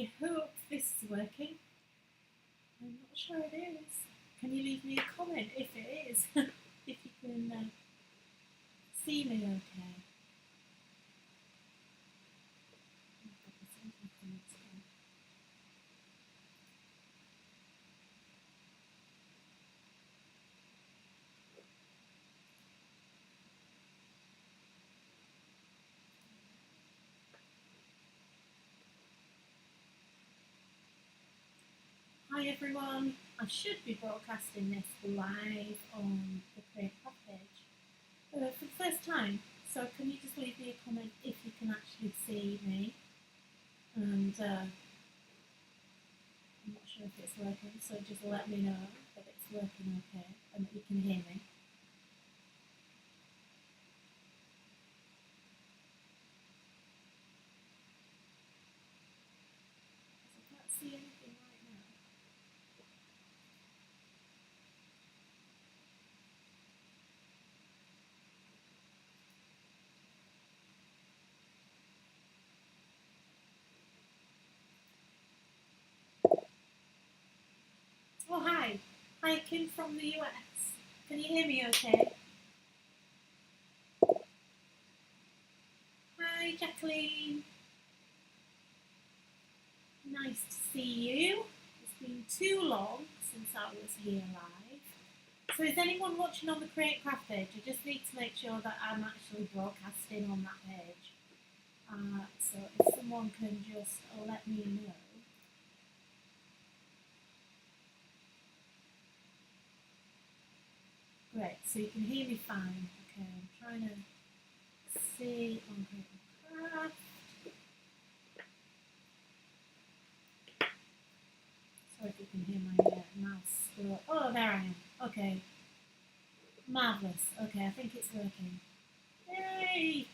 I hope this is working. I'm not sure it is. Can you leave me a comment if it is? If you can see me okay. Hi everyone, I should be broadcasting this live on the Create Craft page for the first time, so can you just leave me a comment if you can actually see me, and I'm not sure if it's working, so just let me know that it's working okay and that you can hear me. I can't see anything right now. Oh, hi. Hi, Kim from the US. Can you hear me okay? Hi, Jacqueline. Nice to see you. It's been too long since I was here live. So is anyone watching on the Create Craft page? I just need to make sure that I'm actually broadcasting on that page. So if someone can just let me know. Great, so you can hear me fine. Okay, I'm trying to see on Create Craft. Sorry if you can hear my mouse scroll. Oh, there I am. Okay. Marvellous. Okay, I think it's working. Yay!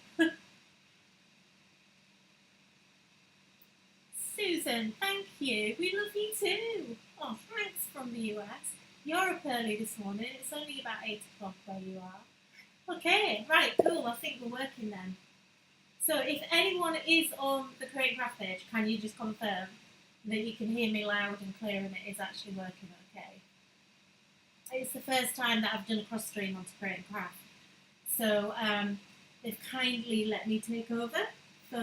Susan, thank you. We love you too. Oh, thanks from the US. You're up early this morning. It's only about 8 o'clock where you are. Okay, right, cool. I think we're working then. So if anyone is on the Create Craft page, can you just confirm that you can hear me loud and clear and it is actually working okay? It's the first time that I've done a cross stream onto Create Craft. So they've kindly let me take over for,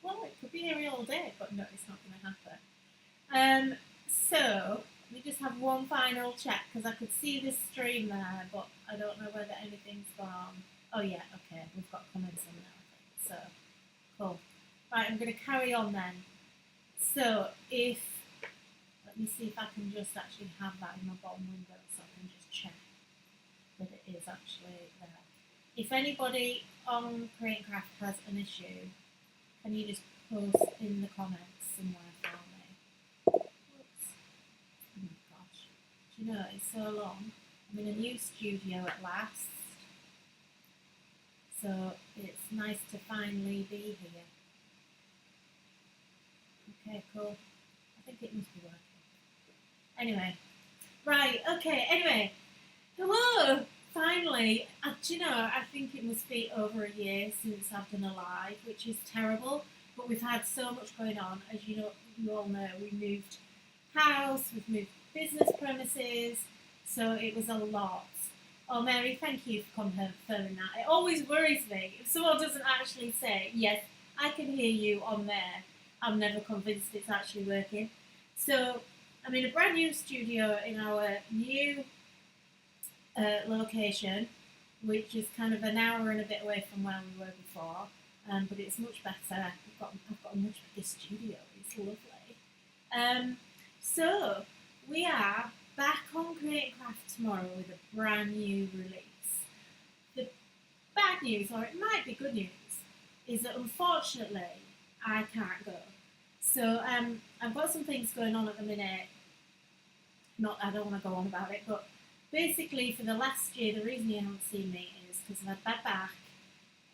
well, it could be here all day, but no, it's not going to happen. So let me just have one final check, because I could see this stream there, but I don't know whether anything's gone. Oh yeah, okay, we've got comments on there, I think. So, cool. Right, I'm going to carry on then. So let me see if I can just actually have that in my bottom window so I can just check that it is actually there. If anybody on Create Craft has an issue, can you just post in the comments somewhere for me? Oops. Oh my gosh. Do you know, it's so long. I'm in a new studio at last. So it's nice to finally be here. Okay, cool. I think it must be working. Anyway. Right, okay, anyway. Hello! Finally, do you know, I think it must be over a year since I've done a live, which is terrible, but we've had so much going on. As you know, you all know, we moved house, we've moved business premises, so it was a lot. Oh, Mary, thank you for confirming that. It always worries me if someone doesn't actually say, yes, I can hear you on there. I'm never convinced it's actually working. So, I'm in a brand new studio in our new location, which is kind of an hour and a bit away from where we were before, but it's much better. I've got a much bigger studio. It's lovely. So we are back on Create Craft tomorrow with a brand new release. The bad news, or it might be good news, is that unfortunately I can't go. So I've got some things going on at the minute. I don't want to go on about it, but basically for the last year, the reason you haven't seen me is because I've had bad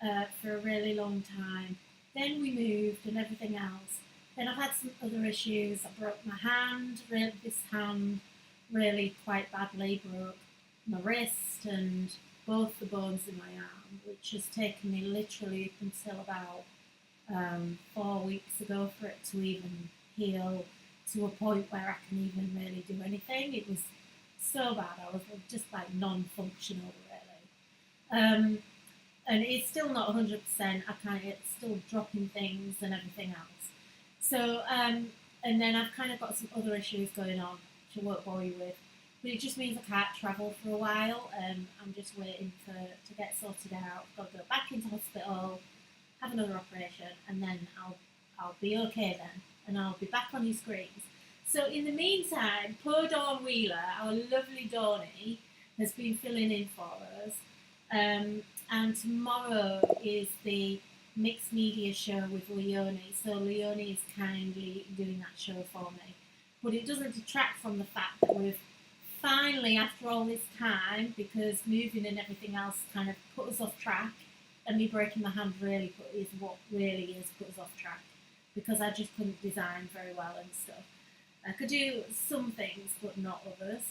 back for a really long time. Then we moved and everything else. Then I've had some other issues. I broke my hand, this hand really quite badly, broke my wrist and both the bones in my arm, which has taken me literally up until about 4 weeks ago for it to even heal to a point where I can even really do anything. It was so bad. I was just like non-functional really. And it's still not 100%. It's still dropping things and everything else. So, and then I've kind of got some other issues going on, which I won't bore you with. But it just means I can't travel for a while. I'm just waiting to get sorted out. I've got to go back into hospital, have another operation, and then I'll be okay then, and I'll be back on your screens. So in the meantime, poor Dawn Wheeler, our lovely Dawny, has been filling in for us. And tomorrow is the mixed media show with Leonie. So Leonie is kindly doing that show for me. But it doesn't detract from the fact that we've finally, after all this time, because moving and everything else kind of put us off track, and me breaking my hand really is what really is put us off track, because I just couldn't design very well and stuff. I could do some things, but not others.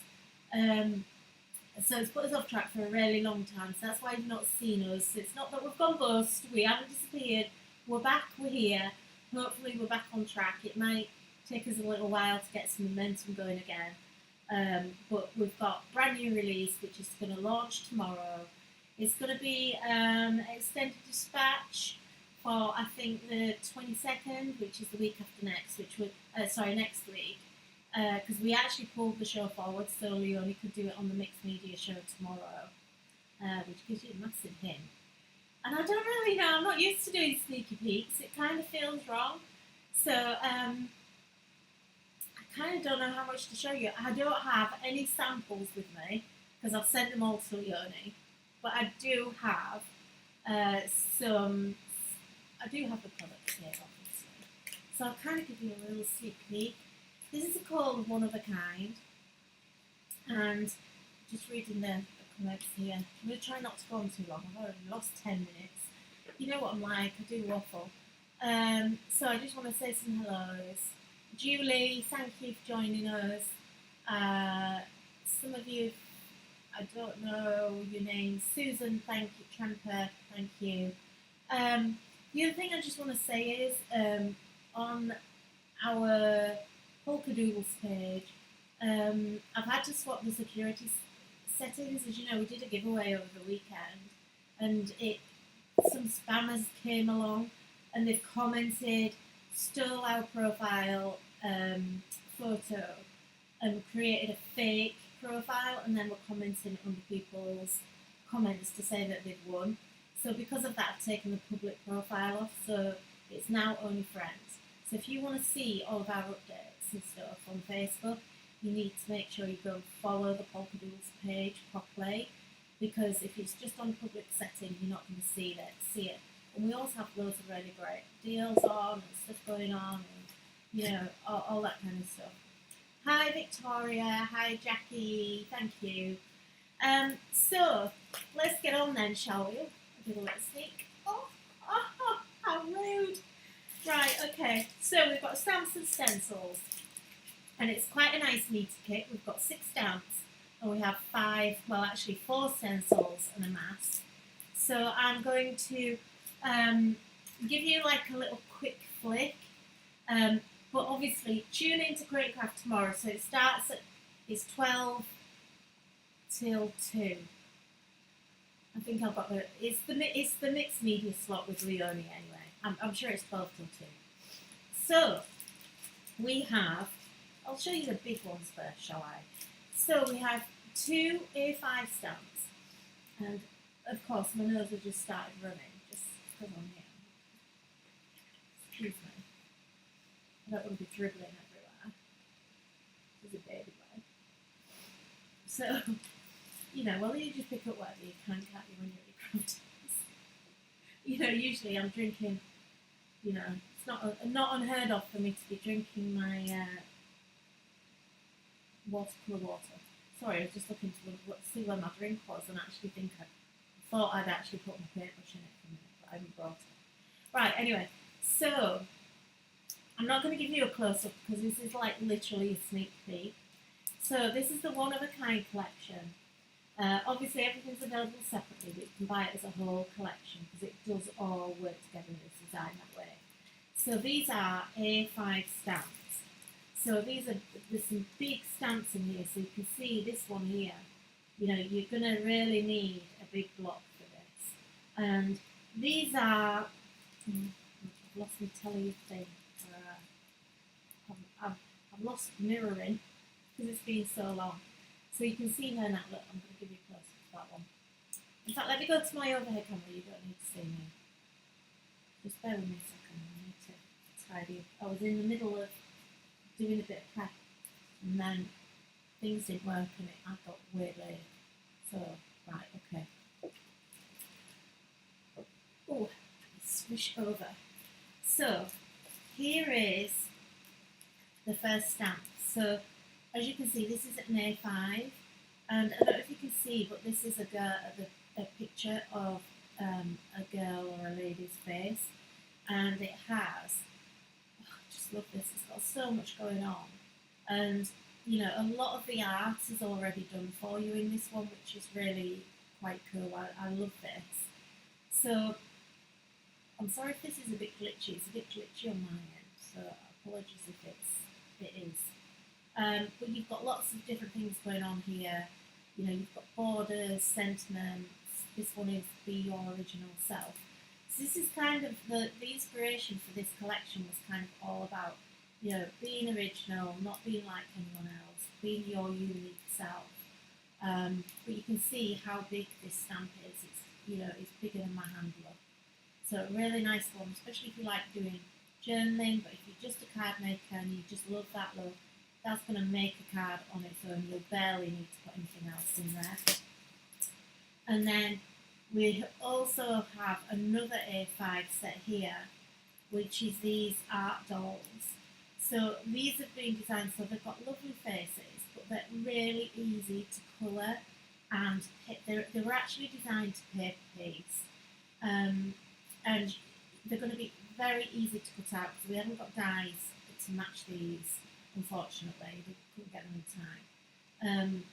So it's put us off track for a really long time, so that's why you've not seen us. It's not that we've gone bust, we haven't disappeared, we're back, we're here, hopefully we're back on track. It might take us a little while to get some momentum going again, but we've got brand new release which is going to launch tomorrow. It's going to be extended dispatch for I think the 22nd, which is the week after next, next week. Because we actually pulled the show forward so Leonie could do it on the mixed media show tomorrow, which gives you a massive hint. And I don't really know, I'm not used to doing sneaky peeks, it kind of feels wrong. So I kind of don't know how much to show you. I don't have any samples with me because I've sent them all to Leonie, but I do have the products here, obviously. So I'll kind of give you a little sneak peek. This is called One of a Kind, and just reading the comments here. I'm going to try not to go on too long. I've already lost 10 minutes. You know what I'm like, I do waffle. So I just want to say some hellos. Julie, thank you for joining us. Some of you, I don't know your name. Susan, thank you. Tramper, thank you. The other thing I just want to say is on our Polkadoodles page, I've had to swap the security settings. As you know, we did a giveaway over the weekend, and some spammers came along and they've commented, stole our profile photo and created a fake profile, and then were commenting under people's comments to say that they'd won. So because of that, I've taken the public profile off, so it's now only friends. So if you want to see all of our updates and stuff on Facebook, you need to make sure you go and follow the Polkadoodles page properly, because if it's just on public setting, you're not going to see it. And we also have loads of really great deals on and stuff going on, and you know, all that kind of stuff. Hi Victoria, hi Jackie, thank you. So let's get on then, shall we? I'll do a little sneak. Oh, how rude. Right, okay, so we've got stamps and stencils, and it's quite a nice meter kit. We've got 6 stamps, and we have 4 stencils and a mask. So I'm going to give you like a little quick flick, but obviously tune into Great Craft tomorrow. So it's 12 till 2. I think I've got it's the mixed media slot with Leonie anyway. I'm sure it's 12 till 2. So we have, I'll show you the big ones first, shall I? So we have 2 A5 stamps, and of course my nose has just started running, just because I'm here. Excuse me. I don't want to be dribbling everywhere. There's a baby boy. So, you know, well, you just pick up whatever you can, can't you, when you're at your craft? You know, usually I'm drinking, you know, it's not unheard of for me to be drinking my watercolour water. Sorry, I was just looking to see where my drink was, and actually thought I'd actually put my paintbrush in it for a minute, but I haven't brought it. Right, anyway, so I'm not going to give you a close-up because this is like literally a sneak peek. So this is the One of a Kind collection. Obviously everything's available separately, but you can buy it as a whole collection because it does all work together in this design that way. So these are A5 stamps. So there's some big stamps in here, so you can see this one here. You know, you're going to really need a big block for this. And these are, I've lost my telly thing. I've lost mirroring because it's been so long. So you can see her now. Look, I'm going to give you a close up to that one. In fact, let me go to my overhead camera. You don't need to see me. Just bear with me a second. I need to tidy up. I was in the middle of doing a bit of prep, and then things didn't work, and I got way late. So, right, okay. Oh, swish over. So, here is the first stamp. So, as you can see, this is an A5, and I don't know if you can see, but this is a picture of a girl or a lady's face, and it has, oh, I just love this, it's got so much going on, and you know, a lot of the art is already done for you in this one, which is really quite cool. I love this. So, I'm sorry if this is a bit glitchy. It's a bit glitchy on my end, so apologies if it is. But you've got lots of different things going on here. You know, you've got borders, sentiments. This one is Be Your Original Self. So this is kind of the inspiration for this collection was kind of all about, you know, being original, not being like anyone else, being your unique self. But you can see how big this stamp is. It's, you know, it's bigger than my hand look. So a really nice one, especially if you like doing journaling, but if you're just a card maker and you just love that look, that's going to make a card on its own. You'll barely need to put anything else in there. And then we also have another A5 set here, which is these art dolls. So these have been designed so they've got lovely faces, but they're really easy to colour, and they were actually designed to paper piece. And they're going to be very easy to cut out because we haven't got dies to match these, unfortunately. We couldn't get them in time.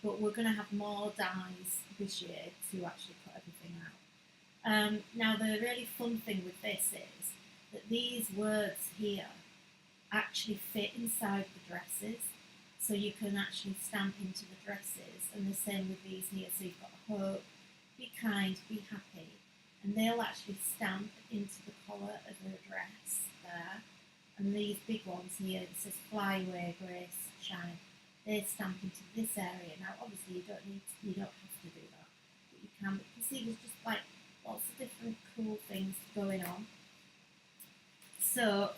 But we're going to have more dies this year to actually cut everything out. Now, the really fun thing with this is that these words here actually fit inside the dresses, so you can actually stamp into the dresses, and the same with these here. So you've got hope, be kind, be happy, and they'll actually stamp into the collar of the dress there. And these big ones here, it says fly away, grace, shine, they stamp into this area. Now obviously you don't have to do that, but you can. But you can see there's just like lots of different cool things going on. So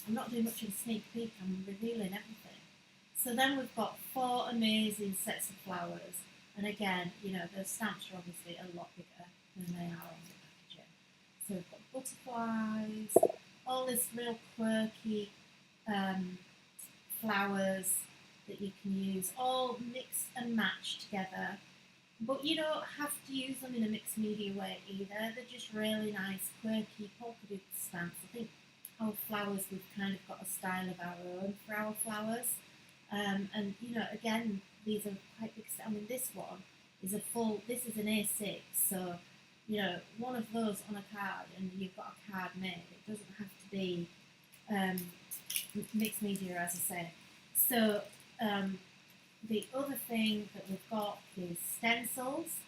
I'm not doing much of a sneak peek, I'm revealing everything. So then we've got 4 amazing sets of flowers, and again, you know, the stamps are obviously a lot bigger than they are on the packaging. So we've got butterflies, all this real quirky flowers that you can use, all mixed and matched together. But you don't have to use them in a mixed media way either. They're just really nice, quirky Polkadoodles stamps. I think our flowers, we've kind of got a style of our own for our flowers. And you know, again, these are quite big. I mean, this one is this is an A6, so you know, one of those on a card and you've got a card made. It doesn't have to be mixed media, as I say. So the other thing that we've got is stencils.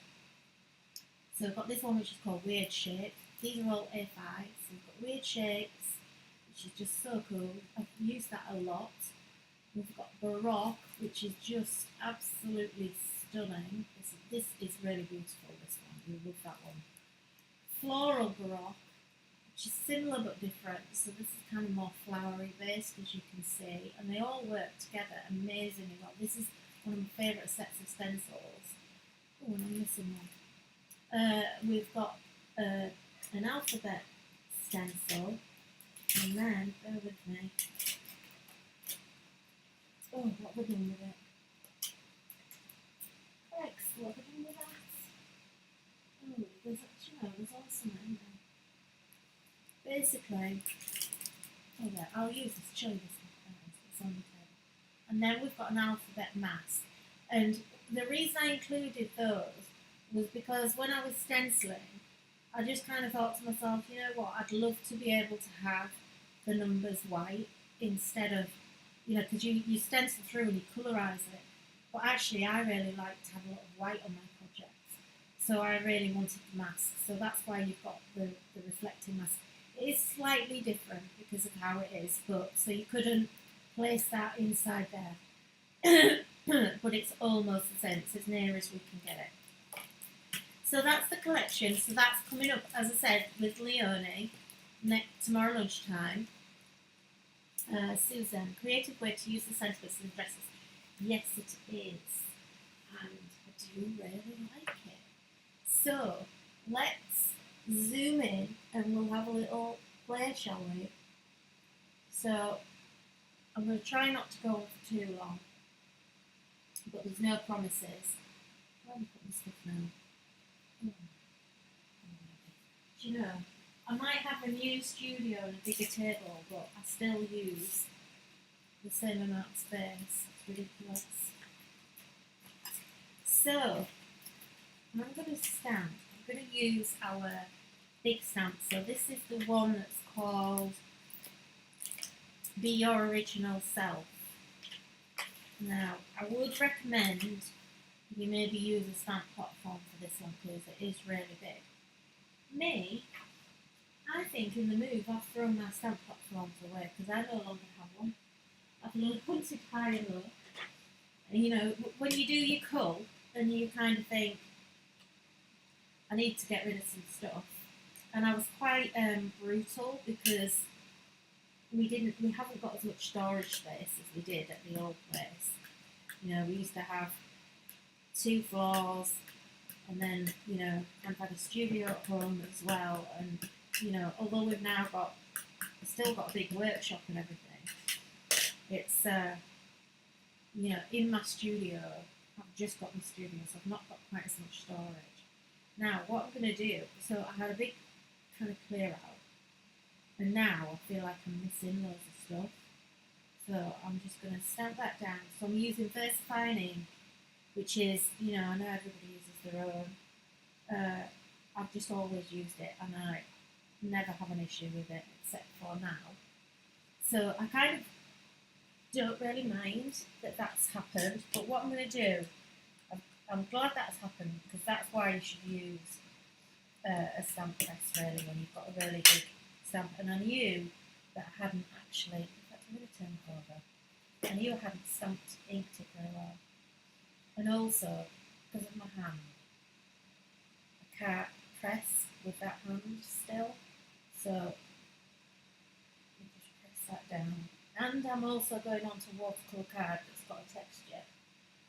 So we've got this one which is called Weird Shape. These are all A5, so we've got Weird Shapes, which is just so cool. I've used that a lot. We've got Baroque, which is just absolutely stunning. This is really beautiful, this one. We love that one. Floral Baroque, which is similar but different. So this is kind of more flowery based, as you can see. And they all work together amazingly well. This is one of my favourite sets of stencils. Oh, and I'm missing one. We've got an alphabet stencil. And then, bear with me. Oh, what have we done with it? Rex, what have we done with that? Oh, there's also in there. Basically, oh yeah, I'll use this, show you this. It's on the table. And then we've got an alphabet mask. And the reason I included those was because when I was stenciling, I just kind of thought to myself, you know what, I'd love to be able to have the numbers white instead of, you know, because you stencil through and you colorise it. But actually, I really like to have a lot of white on my projects. So I really wanted the mask. So that's why you've got the reflecting mask. It is slightly different because of how it is, but so you couldn't place that inside there. But it's almost the same. It's as near as we can get it. So that's the collection. So that's coming up, as I said, with Leonie tomorrow lunchtime. Susan, creative way to use the sentiments in dresses. Yes, it is. And I do really like it. So let's zoom in and we'll have a little play, shall we? So I'm going to try not to go on for too long, but there's no promises. Where am I putting stuff now? Do you know, I might have a new studio and a bigger table, but I still use the same amount of space. It's ridiculous. So I'm going to stamp. I'm going to use our big stamp. So this is the one that's called Be Your Original Self. Now, I would recommend you maybe use a stamp platform for this one because it is really big. Me, I think in the move I've thrown my stamp platforms away because I no longer have one. I've hunted high and low. And you know, when you do your cull, then you kind of think, I need to get rid of some stuff. And I was quite brutal because we haven't got as much storage space as we did at the old place. You know, we used to have 2 floors, and then, you know, I've had a studio at home as well. And, you know, although we've still got a big workshop and everything, it's, you know, in my studio, I've just got my studio, so I've not got quite as much storage. Now, what I'm going to do, so I had a big kind of clear out, and now I feel like I'm missing loads of stuff. So I'm just going to stamp that down. So I'm using VersaFine ink, which is, you know, I know everybody uses their own. I've just always used it, and I never have an issue with it, except for now. So I kind of don't really mind that that's happened, but what I'm going to do, I'm glad that's happened, because that's why you should use a stamp press really when you've got a really big stamp. And I knew that I hadn't actually, in fact I'm going to turn it over, I knew I hadn't stamped inked it very well. And also, because of my hand, I can't press with that hand still, so I'll just press that down. And I'm also going on to watercolour card that's got a texture,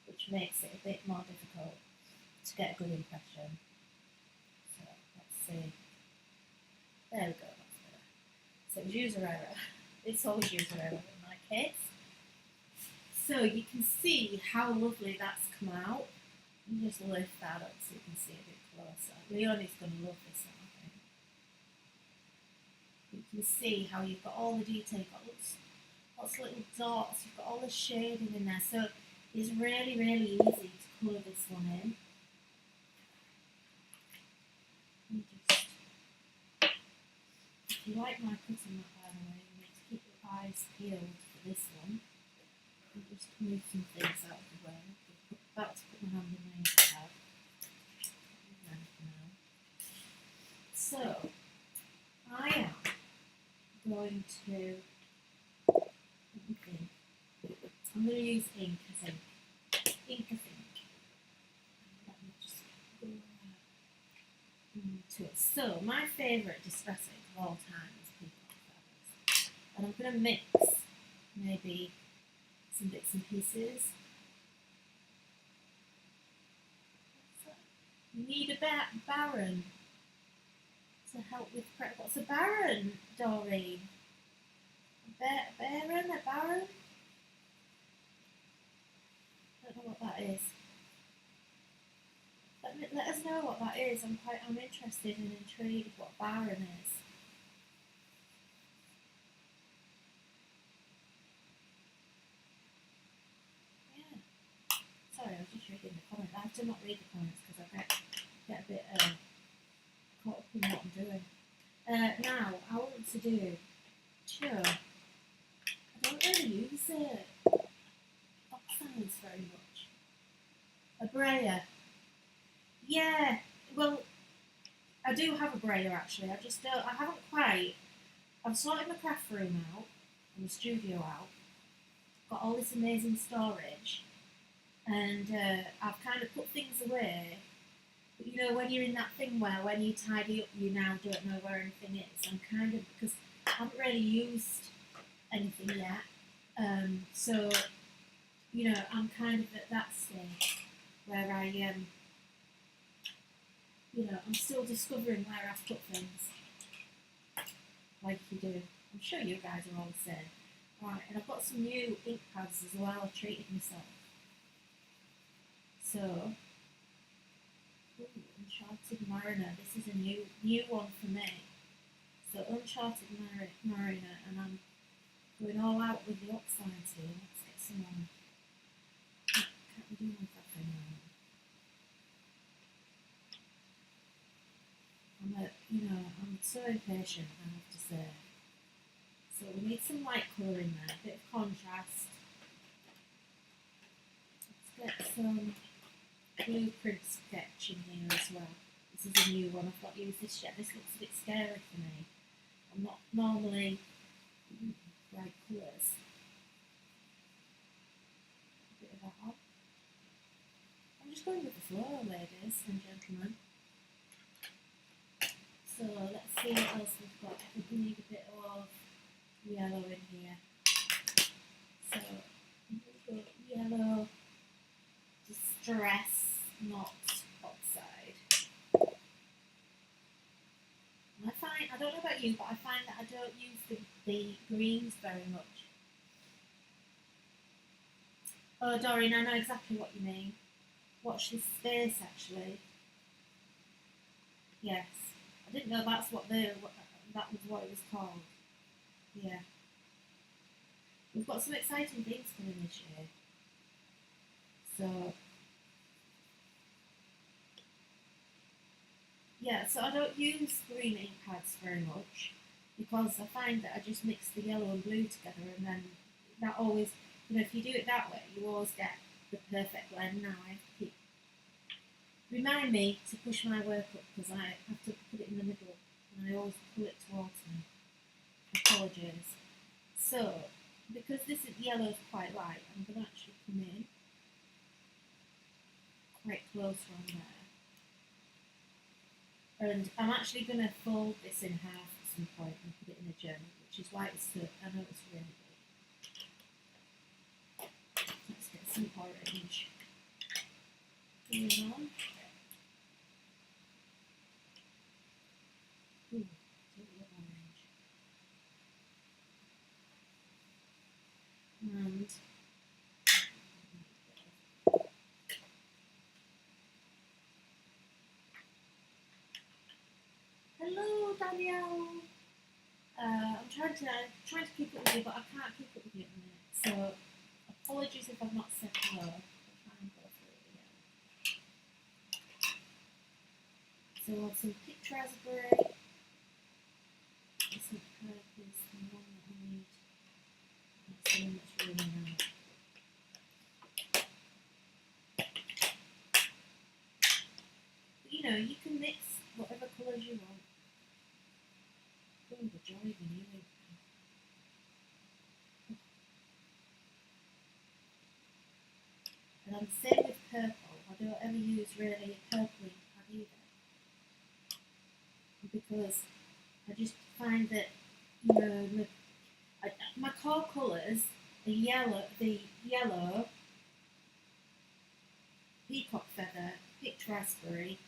which makes it a bit more difficult to get a good impression. So let's see. There we go, that's better. So it was user error. It's always user error in my case. So you can see how lovely that's come out. You just lift that up so you can see a bit closer. Leonie's going to love this one, I think. You can see how you've got all the detail, you've got lots of little dots, you've got all the shading in there. So it's really, really easy to colour this one in. If you like my cutting mat, by the way, you need to keep your eyes peeled for this one. And just move some things out of the way. About to put my hand in my ink pad. So I am going to, I'm going to use ink as ink. Ink as ink. Let me just go to it. So my favourite distress ink of all time is Peacock Feathers. And I'm going to mix maybe some bits and pieces. You need a Baron to help with prep. What's a Baron, Doreen? A Baron? I don't know what that is. Let us know what that is. I'm interested and intrigued what Baron is. Yeah. Sorry, I was just reading the comments. I have to not read the comments because I get a bit caught up in what to do. Sure. I don't really use oxides very much. A brayer. Yeah, well, I do have a brayer actually. I haven't quite. I've sorted my craft room out and the studio out. Got all this amazing storage, and I've kind of put things away. But you know, when you're in that thing where when you tidy up, you now don't know where anything is. I'm kind of, because I haven't really used anything yet. So, you know, I'm kind of at that stage where you know, I'm still discovering where I've put things. Like you do. I'm sure you guys are all the same. Right, and I've got some new ink pads as well. I've treated myself. So, ooh, Uncharted Mariner. This is a new one for me. So Uncharted Mariner, and I'm going all out with the oxides here. Let's get some on. Can't be doing with that thing now. I'm so impatient, I have to say. So we need some light colour in there, a bit of contrast. Let's get some blueprint sketch in here as well. This is a new one, I've not used this yet. This looks a bit scary for me. I'm not normally bright colours. A bit of that on. I'm just going with the flow, ladies and gentlemen. So let's see what else we've got. I think we need a bit of yellow in here. So we've got yellow distress, not oxide. And I don't know about you, but I find that I don't use the greens very much. Oh, Doreen, I know exactly what you mean. Watch this space, actually. Yes. I didn't know that was what it was called. Yeah. We've got some exciting things coming this year. So, yeah, so I don't use green ink pads very much because I find that I just mix the yellow and blue together, and then that always, you know, if you do it that way, you always get the perfect blend. Now I have to remind me to push my work up because I have to put it in the middle and I always pull it towards me. Apologies. So, because this yellow is quite light, I'm going to actually come in quite close around there. And I'm actually going to fold this in half at some point and put it in a gem, which is why it's so, I know it's really big. Let's get some orange going on. Ooh, totally orange. And hello, Danielle. I'm trying to keep up with you, but I can't keep up with you at the minute. So apologies if I've not said hello. I'll try and go through it again. So some peach raspberry. This is the one that I need. That's the one that's really nice. You know, you can mix whatever colours you want. Oh, the joy of an earring. And I'm the same with purple. I don't ever use really a purple ink pad either. Because I just find that, you know, my core colours are the yellow, peacock feather, peach raspberry,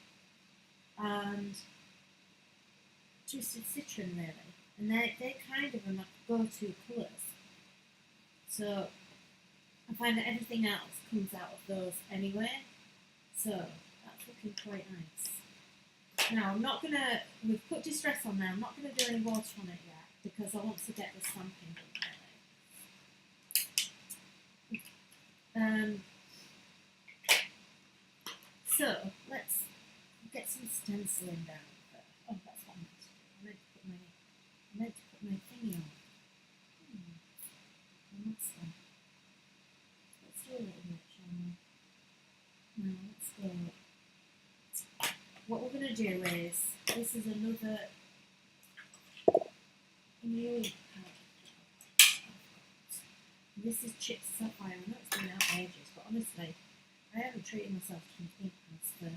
and twisted citron really, and they kind of are my go-to colours. So I find that everything else comes out of those anyway. So that's looking quite nice. Now I'm not gonna. We've put distress on there. I'm not gonna do any water on it yet because I want to get the stamping done really. So let's get some stenciling down. Oh, that's what I meant to do. I meant to put to do is, this is another new palette. This is Chips Sapphire. I know it's been out ages, but honestly, I haven't treated myself to ink pads for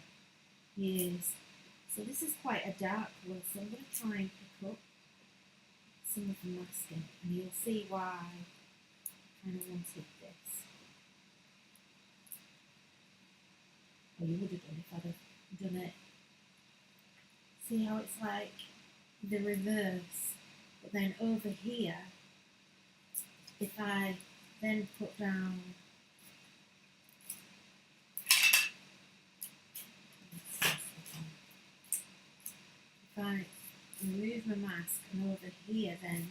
years. So this is quite a dark colour, so I'm going to try and pick up some of the masking, and you'll see why I kind of wanted this. Or you would have done if I'd have done it. See how it's like the reverse, but then over here, if I then put down, if I remove my mask and over here then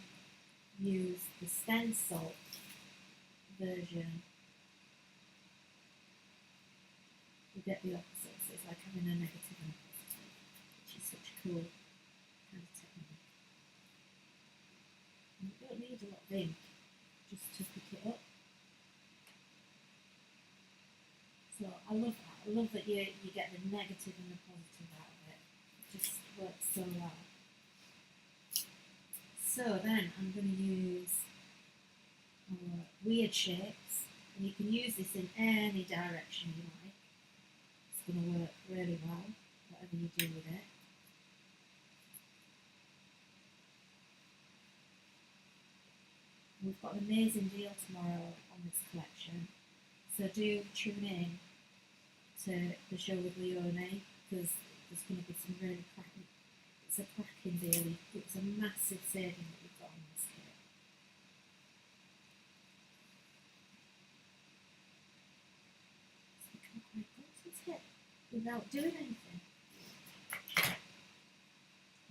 use the stencil version, you get the opposite. So it's like having a negative and a positive, which is such a cool kind of technique. And you don't need a lot of ink just to pick it up. So I love that. I love that you get the negative and the positive out of it. It just works so well. So then I'm going to use our weird shapes, and you can use this in any direction you like. It's going to work really well, whatever you do with it. We've got an amazing deal tomorrow on this collection, so do tune in to the show with Leonie, because there's going to be some really cracking. It's a cracking deal. It's a massive saving that we've got on this kit. It's become quite good, isn't it? Without doing anything.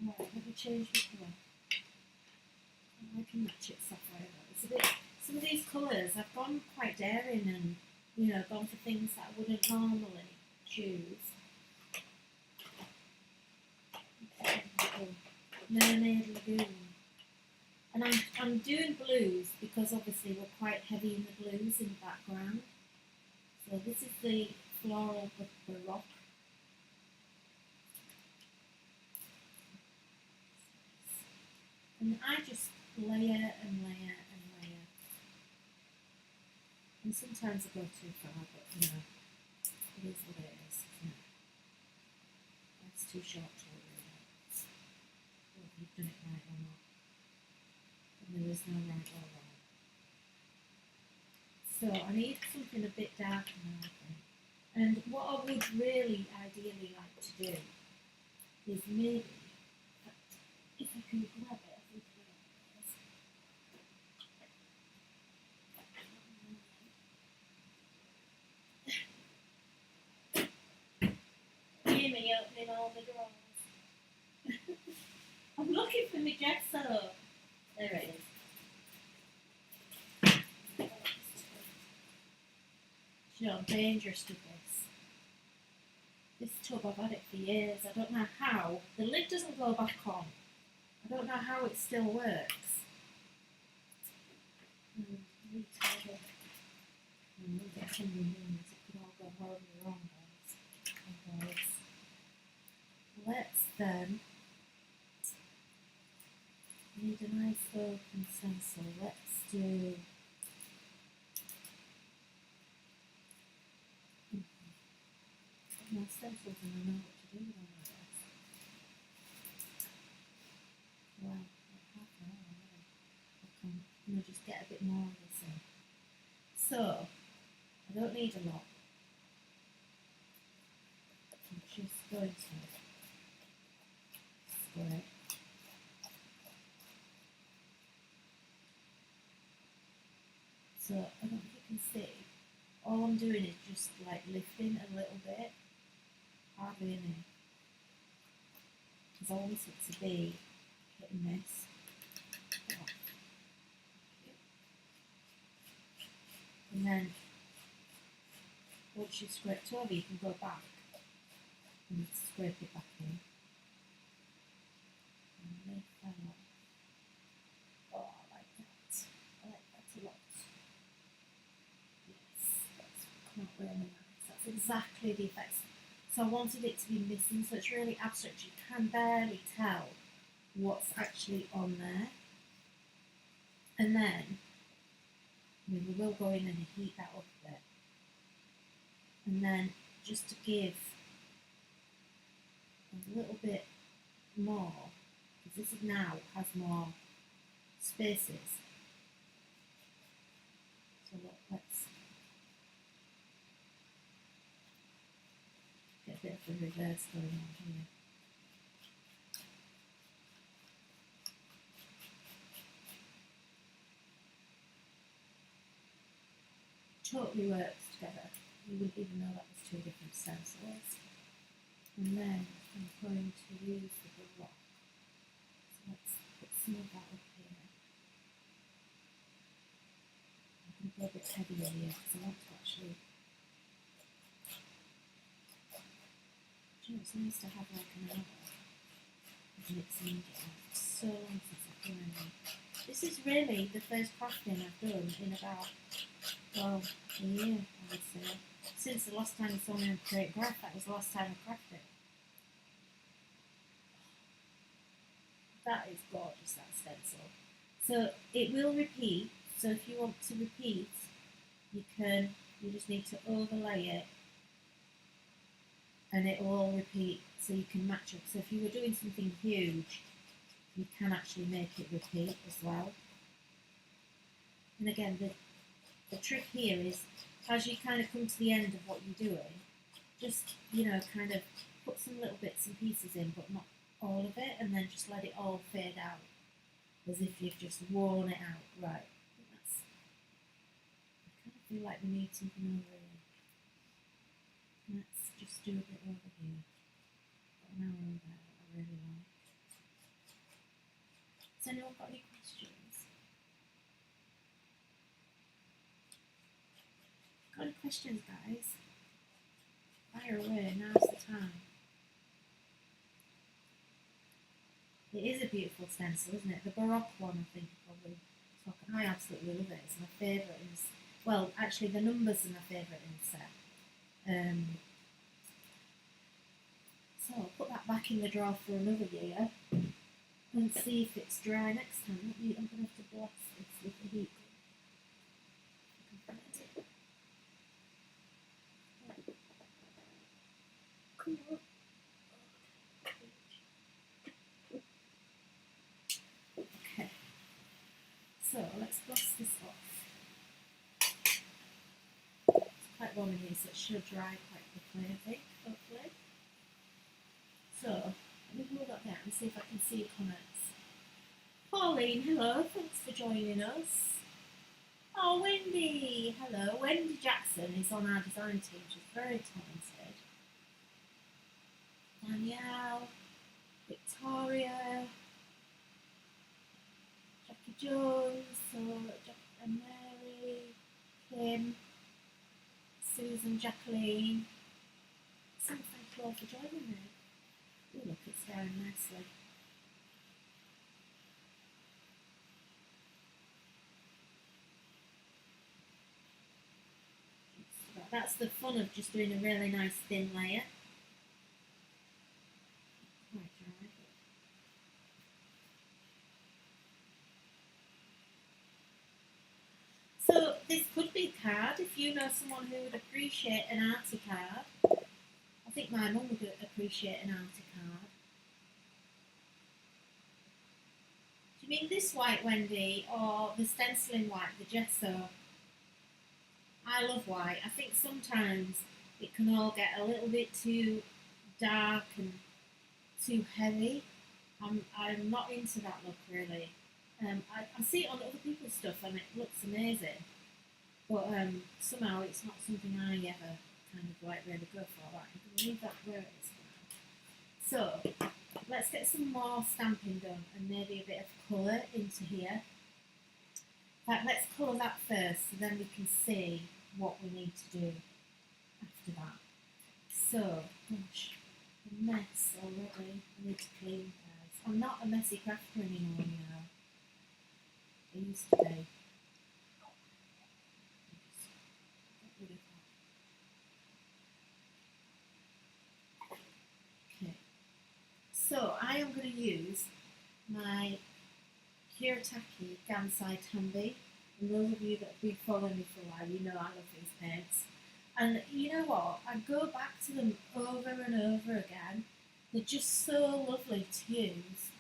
Alright, let me change the colour. I'm liking that Chip Sapphire though. It's a bit, some of these colours, I've gone quite daring and, you know, gone for things that I wouldn't normally choose. Mermaid Lagoon. And I'm doing blues because obviously we're quite heavy in the blues in the background. So this is the Floral Baroque. And I just layer and layer and layer. And sometimes I go too far, but you know, it is what it is, isn't it? That's too short to worry about. Whether you've done it right or not. And there is no right or wrong. So I need something a bit darker now, I think. And what I would really ideally like to do is maybe, if I can grab it, I think hear me opening all the drawers. I'm looking for my gesso. There it is. You know, I'm dangerous with this. This tub, I've had it for years. I don't know how. The lid doesn't go back on. I don't know how it still works. Retable. We'll get some removals. It could all go horribly wrong, guys. Let's then need a nice open stencil. Let's do my stencils and I know what to do with them, I guess. Well, I have now already. I'm going to just get a bit more of this in. So, I don't need a lot. I'm just going to square it. So, I don't know if you can see, all I'm doing is just like lifting a little bit, hardly any, because I want it to be hitting this. And then, once you've scraped over, you can go back and scrape it back in. And lift that up. Oh, I like that. I like that a lot. Yes, that's not really nice. That's exactly the effect. So I wanted it to be missing, so it's really abstract. You can barely tell what's actually on there. And then we will go in and heat that up a bit. And then just to give a little bit more, because this now has more spaces. So let's get a bit of the reverse going on here. Totally works together. You wouldn't even know that was two different stencils. And then I'm going to use the block. So let's put some of that up here. I'm going to go a bit heavier here because I want to actually. Do you know, it's nice to have like an hour of mixing it up. It's so long since I've done any. This is really the first crafting I've done in about, well, a year, I would say. Since the last time you saw me on Create Graph, that was the last time I crafted. That is gorgeous, that stencil. So it will repeat. So if you want to repeat, you just need to overlay it and it will all repeat so you can match up. So if you were doing something huge, you can actually make it repeat as well. And again, the trick here is, as you kind of come to the end of what you're doing, just, kind of put some little bits and pieces in, but not all of it, and then just let it all fade out, as if you've just worn it out. Right. I kind of feel like we need something over here. Let's just do a bit over here. Got an arrow there that I really like. Has anyone got any questions? Got any questions, guys? Fire away, now's the time. It is a beautiful stencil, isn't it? The Baroque one, I think, probably. I absolutely love it. It's my favourite in this. Well, actually, the numbers are my favourite in the set. So I'll put that back in the drawer for another year and see if it's dry next time. I'm going to have to blast this with the heat. Come on. Okay. So let's blast this off. It's quite warm in here, so it should dry quite quickly, I think, hopefully. So, let me hold that down and see if I can see your comments. Pauline, hello, thanks for joining us. Oh, Wendy, hello. Wendy Jackson is on our design team, she's very talented. Danielle, Victoria, Jackie Jones, and Mary, Kim, Susan, Jacqueline. So thank you all for joining me. Oh, look, it's very nicely. That's the fun of just doing a really nice thin layer. Quite dry. So this could be a card if you know someone who would appreciate an arty card. I think my mum would appreciate an arty card. Do you mean this white, Wendy, or the stenciling white, the gesso? I love white. I think sometimes it can all get a little bit too dark and too heavy. I'm not into that look really. I see it on other people's stuff and it looks amazing, but somehow it's not something I ever kind of like really go for. Right, I'm going to leave that where it is for now. So let's get some more stamping done and maybe a bit of colour into here. Right, let's colour that first so then we can see what we need to do after that. So, gosh, a mess already. I need to clean those. I'm not a messy crafter anymore, you know. I used to be. Get rid of that. I am going to use my Kuretake Gansai Tambi. And those of you that have been following me for a while, you know I love these paints. And you know what? I go back to them over and over again. They're just so lovely to use.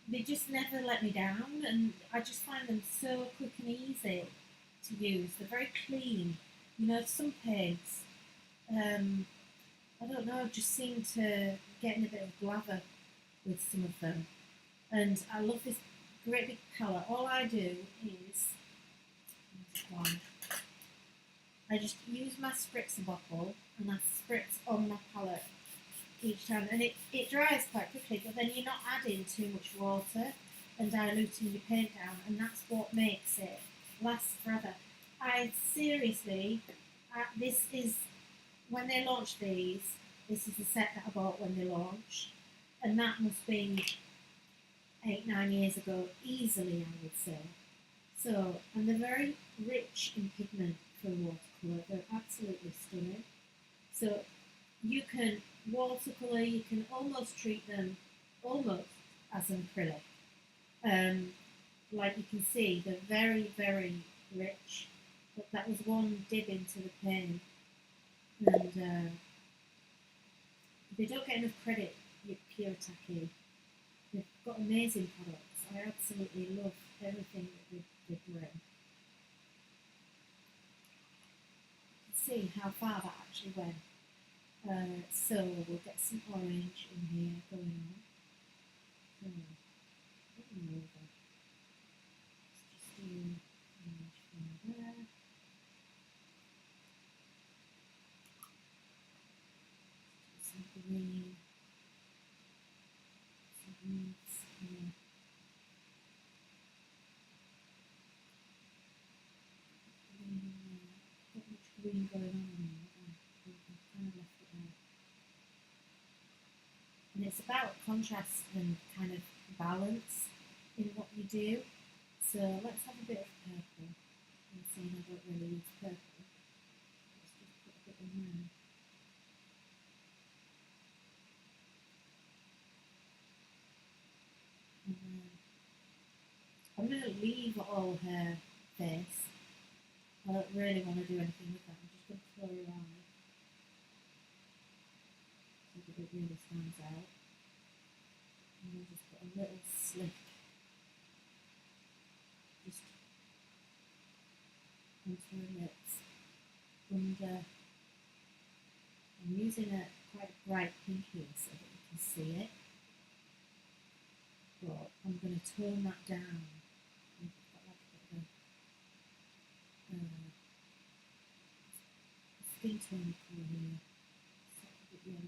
They just never let me down, and I just find them so quick and easy to use. They're very clean. You know, some paints, I don't know, just seem to get in a bit of blather with some of them. And I love this great big palette. All I do is, I just use my spritzer bottle and I spritz on my palette each time, and it dries quite quickly, but then you're not adding too much water and diluting your paint down, and that's what makes it last forever. I seriously, this is, when they launched these, this is the set that I bought when they launched, and that must be 8-9 years ago, easily I would say. So, and they're very rich in pigment for watercolour, they're absolutely stunning. So you can watercolour, you can almost treat them almost as an acrylic. Like you can see, they're very, very rich, but that was one dip into the paint, and they don't get enough credit with Kuretake. They've got amazing products. I absolutely love everything that they bring. You can see how far that actually went. So we'll get some orange in here going on. Let's just do orange from there. Some green. Some greens here. Not much green going on in there. Kind of left it out. And it's about contrast and kind of balance in what you do. So let's have a bit of purple. I'm saying I don't really use purple. Let's just put a bit in there. And then I'm going to leave all her face. I don't really want to do anything with that. I'm just going to colour her eye so that it really stands out. And then just put a little slick just onto her lips. Under, I'm using a quite bright pink here so that you can see it. But I'm going to tone that down. I've got like a bit of a skin tone colour here.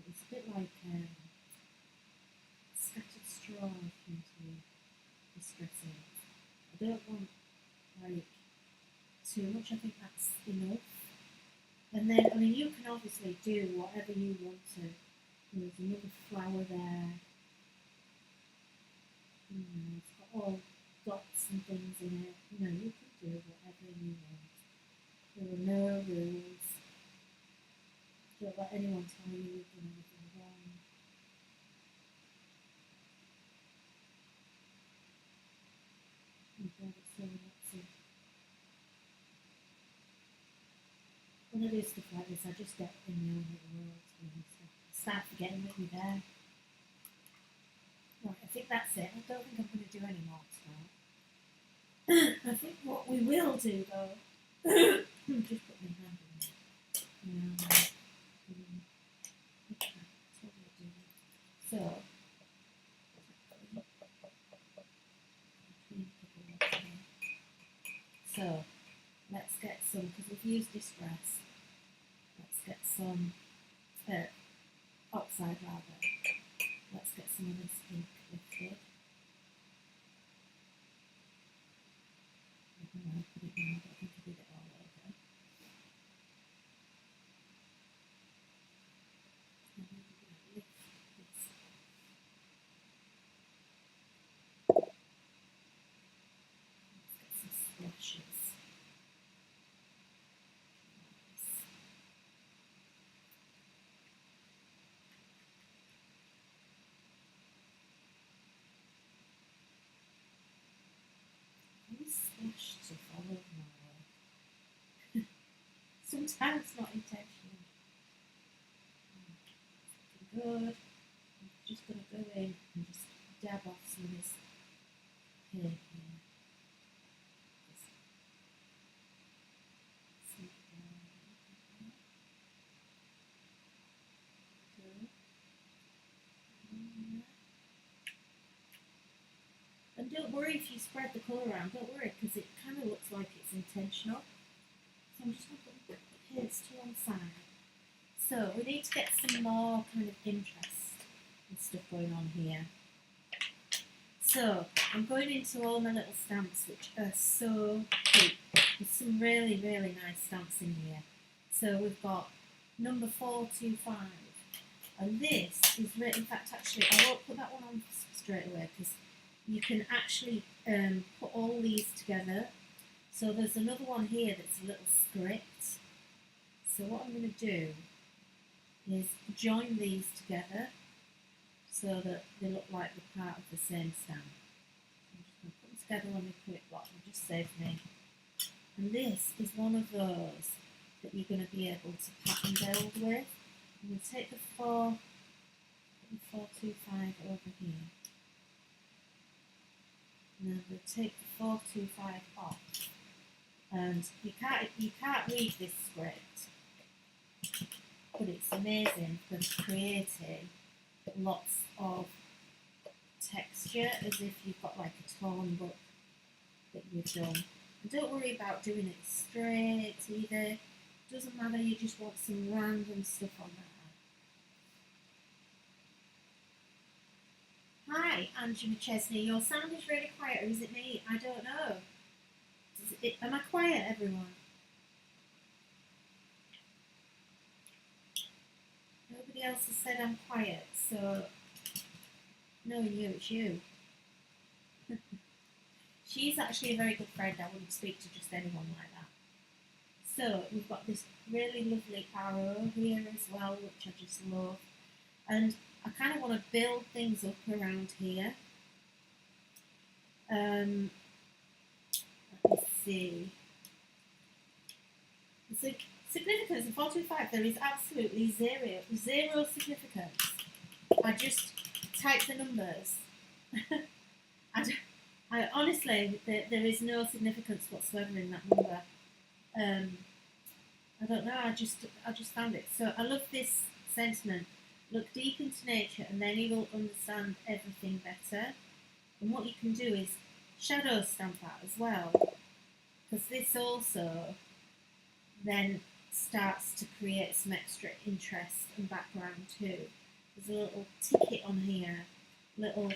It's a bit like scattered straw into distressing. I don't want like too much, I think that's enough. And then, I mean, you can obviously do whatever you want to. There's another flower there. You know, it's got all dots and things in it. You know, you can do whatever you want. There are no rules. Don't let anyone tell you you've done anything wrong. Oh God, it's so relaxing. When I do stuff like this, I just get in my own little world, to be honest. I start forgetting that you're there. Right, I think that's it. I don't think I'm going to do any more tonight. I think what we will do though, just put my hand in there. So, let's get some, because we've used distress, let's get some oxide rather. Let's get some of this ink lifted. I don't know, I put it now, but I think I did it all over. And then we're going to lift this off. Let's get some splashes. Thanks, not intentional. Good. I'm just going to go in and just dab off some of this hair here. And don't worry if you spread the colour around, don't worry, because it kind of looks like it's intentional. So I'm just going to put the hairs to one side. So we need to get some more kind of interest and stuff going on here. So I'm going into all my little stamps, which are so cute. There's some really, really nice stamps in here. So we've got number 425. And this is really, in fact, actually, I won't put that one on straight away because you can actually put all these together. So there's another one here that's a little script. So what I'm going to do is join these together so that they look like they're part of the same stamp. I'm just going to put them together on the quick block and just save me. And this is one of those that you're going to be able to pattern build with. I'm going to take the 425 over here. And then I'm going to take the 425 off. And you can't read this script, but it's amazing for creating lots of texture as if you've got like a torn book that you've done. And don't worry about doing it straight either. Doesn't matter, you just want some random stuff on there. Hi, Angie McChesney. Your sound is really quiet, or is it me? I don't know. Am I quiet, everyone? Nobody else has said I'm quiet, so knowing you, it's you. She's actually a very good friend. I wouldn't speak to just anyone like that. So we've got this really lovely arrow here as well, which I just love. And I kind of want to build things up around here. Let me see. The significance of 425, there is absolutely zero significance. I just type the numbers. I honestly, there is no significance whatsoever in that number. I don't know, I just found it. So I love this sentiment. Look deep into nature and then you will understand everything better. And what you can do is shadow stamp that as well. Because this also then starts to create some extra interest and background too. There's a little ticket on here, more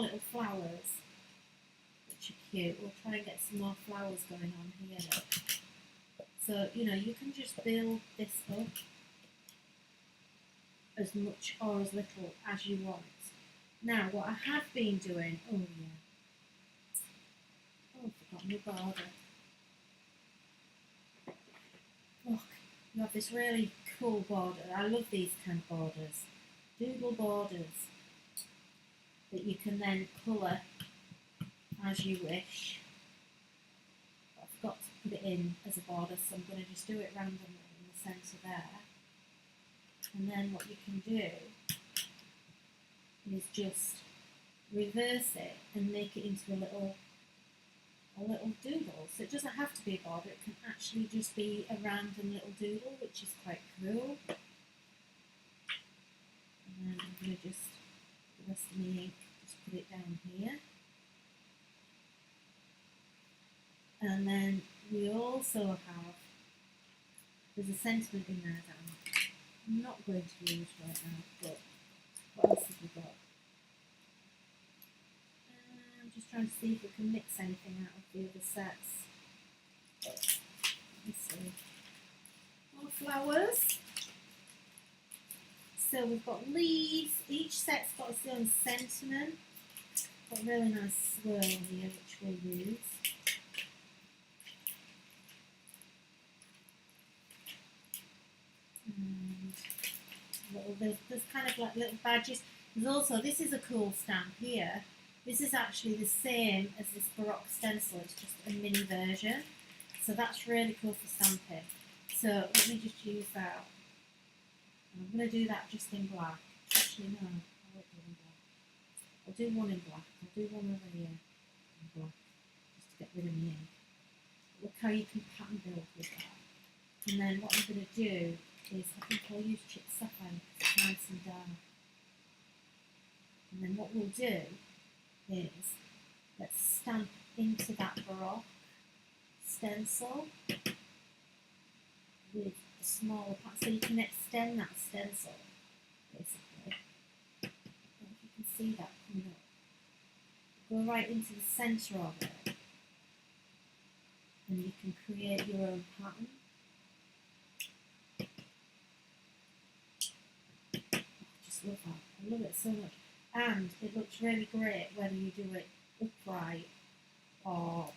little flowers, which are cute. We'll try and get some more flowers going on here. Look. So, you know, you can just build this up as much or as little as you want. Now, what I have been doing, oh yeah, oh, I forgot my border. Look, you have this really cool border. I love these kind of borders. Doodle borders that you can then colour as you wish. But I've got to put it in as a border, so I'm going to just do it randomly in the centre there. And then what you can do is just reverse it and make it into a little doodle. So it doesn't have to be a border, it can actually just be a random little doodle, which is quite cool. And then I'm going to just, the rest of the ink, just put it down here. And then we also have, there's a sentiment in there that I'm not going to use right now, but what else have we got? I'm just trying to see if we can mix anything out of the other sets. But, let's see. More flowers. So we've got leaves. Each set's got its own sentiment. Got a really nice swirl here, which we'll use. And there's kind of like little badges. There's also, this is a cool stamp here. This is actually the same as this Baroque stencil, it's just a mini version. So that's really cool for stamping. So let me just use that. And I'm going to do that just in black. Actually, no, I won't do it in black. I'll do one in black. I'll do one over here in black, just to get rid of the ink. Look how you can pattern build with that. And then what I'm going to do is, I think I'll use chipped sapphire because it's nice and dark. And then what we'll do is, let's stamp into that baroque stencil with a smaller part, so you can extend that stencil, basically. I don't know if you can see that coming up. Go right into the centre of it, and you can create your own pattern. I just love that. I love it so much. And it looks really great whether you do it upright or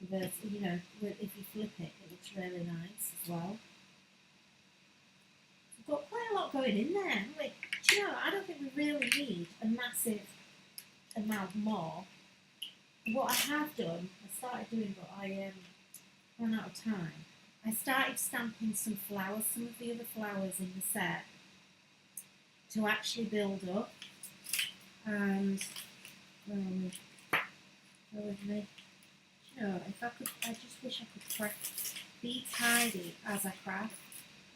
reverse, you know, if you flip it, it looks really nice as well. We've got quite a lot going in there, haven't we? Do you know, I don't think we really need a massive amount more. What I have done, I started doing, but I ran out of time. I started stamping some flowers, some of the other flowers in the set, to actually build up. And go with me. You know, if I could, I just wish I could be tidy as I craft.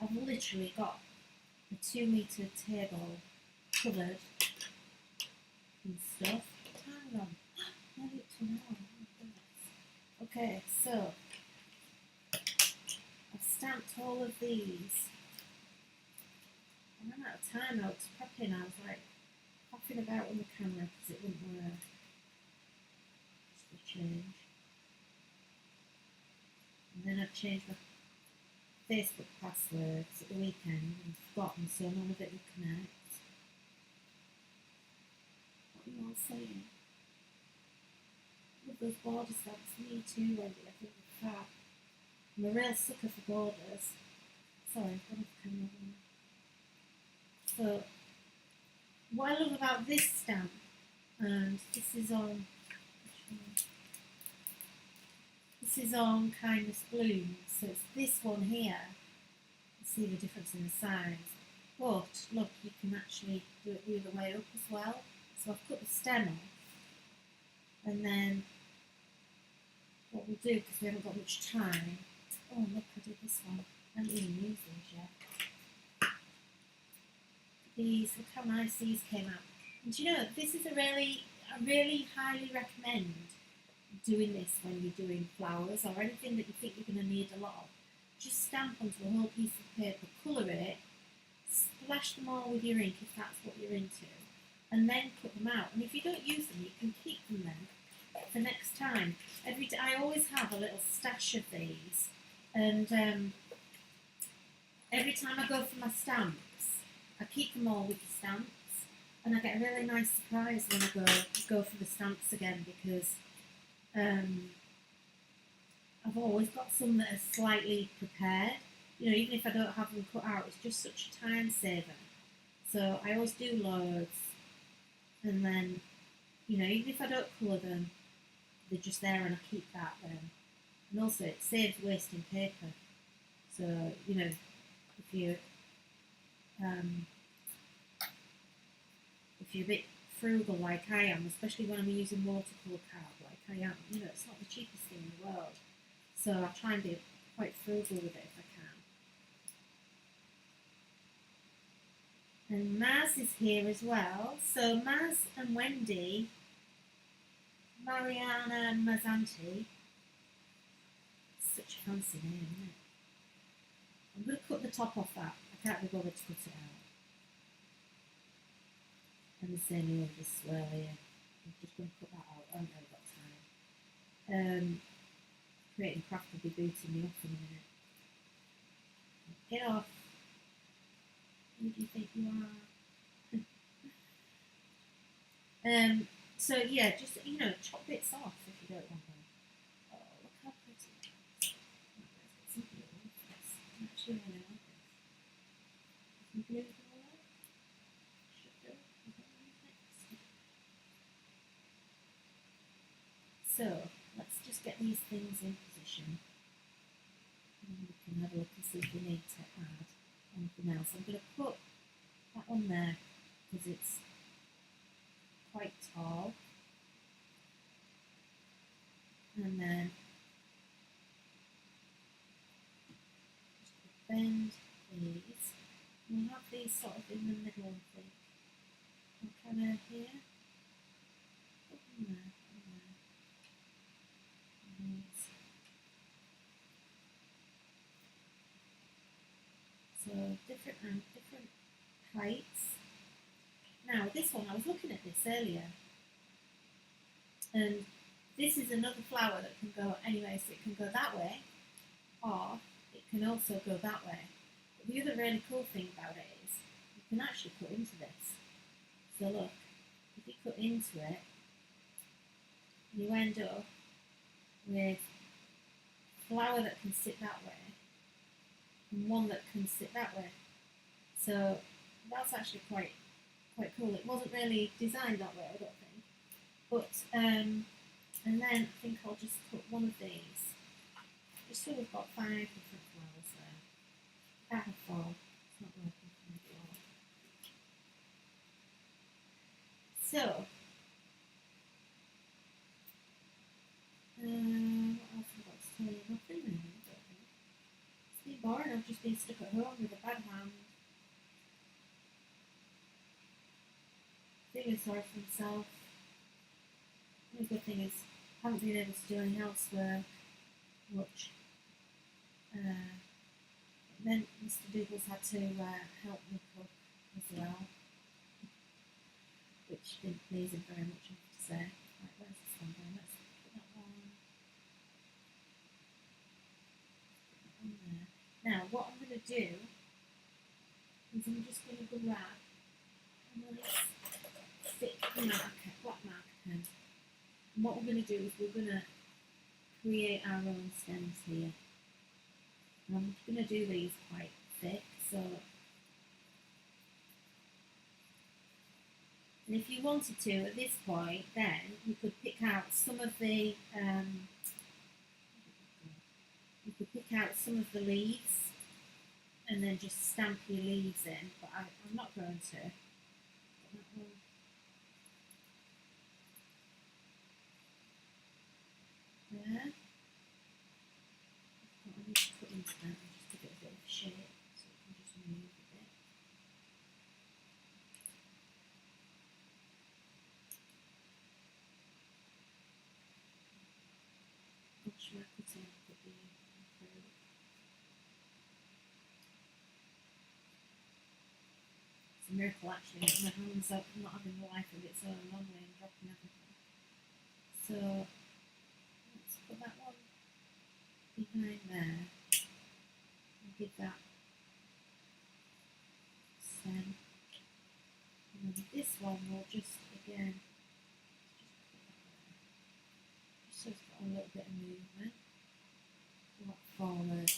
I've literally got a 2-metre table covered in stuff. Hang on, maybe it's an hour. Oh my goodness. Okay, so I've stamped all of these. I ran out of time. I was prepping. I was like hopping about on the camera because it wouldn't work. Just for change. And then I've changed my Facebook passwords at the weekend and forgotten, so none of it would connect. What are you all saying? Love those border stamps. Me too, Wendy. I think they're fab. I'm a real sucker for borders. Sorry, I've got off camera now. So, what I love about this stamp, and this is on Kindness Bloom, so it's this one here. You see the difference in the size. But look, you can actually do it the other way up as well. So I've cut the stem off, and then what we'll do, because we haven't got much time. Oh look, I did this one. I haven't even used these yet. These, look how nice these came out. And do you know, this is I really highly recommend doing this when you're doing flowers or anything that you think you're going to need a lot of. Just stamp onto a whole piece of paper, colour it, splash them all with your ink if that's what you're into, and then cut them out. And if you don't use them, you can keep them then for next time. I always have a little stash of these, and every time I go for my stamps, I keep them all with the stamps, and I get a really nice surprise when I go for the stamps again, because I've always got some that are slightly prepared. You know, even if I don't have them cut out, it's just such a time saver. So I always do loads, and then, you know, even if I don't colour them, they're just there and I keep that then. And also it saves wasting paper. So, you know, if you're a bit frugal like I am, especially when I'm using watercolour card like I am, you know, it's not the cheapest thing in the world. So I try and be quite frugal with it if I can. And Maz is here as well. So Maz and Wendy, Mariana and Mazanti. Such a fancy name, isn't it? I'm going to cut the top off that. I can't be bothered to cut it out. And the same with this swirl here. I'm just going to cut that out. I haven't really got time. Creating Craft will be booting me off in a minute. Get off. Who do you think you are? So yeah, just, you know, chop bits off if you don't want them. Oh, look how pretty that is. Some blue on this. I'm actually really like this. Some blue colour. Should do. So let's just get these things in position. and have a look and see if we need to add anything else. I'm going to put that one there because it's quite tall, and then just bend these. We'll have these sort of in the middle, I think. Kind of here. Put them there, and there. So different heights. Now this one, I was looking at this earlier, and this is another flower that can go anyway, so it can go that way, or it can also go that way. But the other really cool thing about it is you can actually cut into this. So look, if you cut into it, you end up with a flower that can sit that way and one that can sit that way. So that's actually quite cool. It wasn't really designed that way, I don't think. But and then I think I'll just put one of these. Just so we've got 5 different flowers there. That have fall. It's not working for me at all. So what else have I got to tell you? Nothing really, I don't think. It's been boring. I've just been stuck at home with a bad hand. Feeling sorry for himself. The good thing is I haven't been able to do any housework much. Then Mr. Doodles had to help me cook as well, which didn't please him very much, I have to say. Right, where's this one going? Let's put that one there. Now, what I'm going to do is I'm just going to grab a nice thick marker, black marker pen. And what we're going to do is we're going to create our own stems here. And I'm going to do these quite thick, so and if you wanted to at this point, then you could pick out some of the leaves and then just stamp your leaves in. But I'm not going to. There. I need to put into that and just give it a bit of shape so it can just move a bit. What should I put in? Put the acrylic. It's a miracle actually that my hands are not having a life of its own normally and dropping everything. So let's put that one behind there and give that stem. And then this one will just again just put that there. Just so it's got a little bit of movement. Walk forward.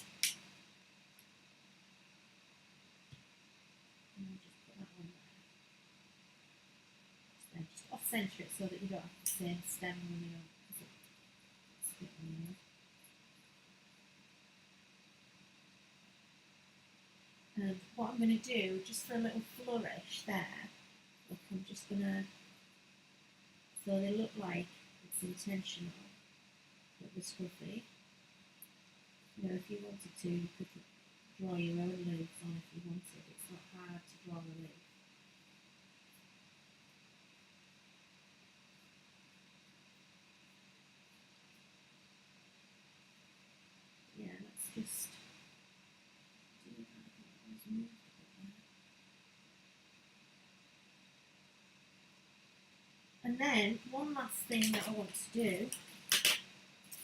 And I'll just put that one there. Just off centre it so that you don't have the same stem running on, because it's a bit weird. And what I'm going to do, just for a little flourish there, look, I'm just going to, so they look like it's intentional, but they're scruffy. You know, if you wanted to, you could draw your own leaves on if you wanted. It's not hard to draw a leaf. Yeah, let's just do that. And then one last thing that I want to do,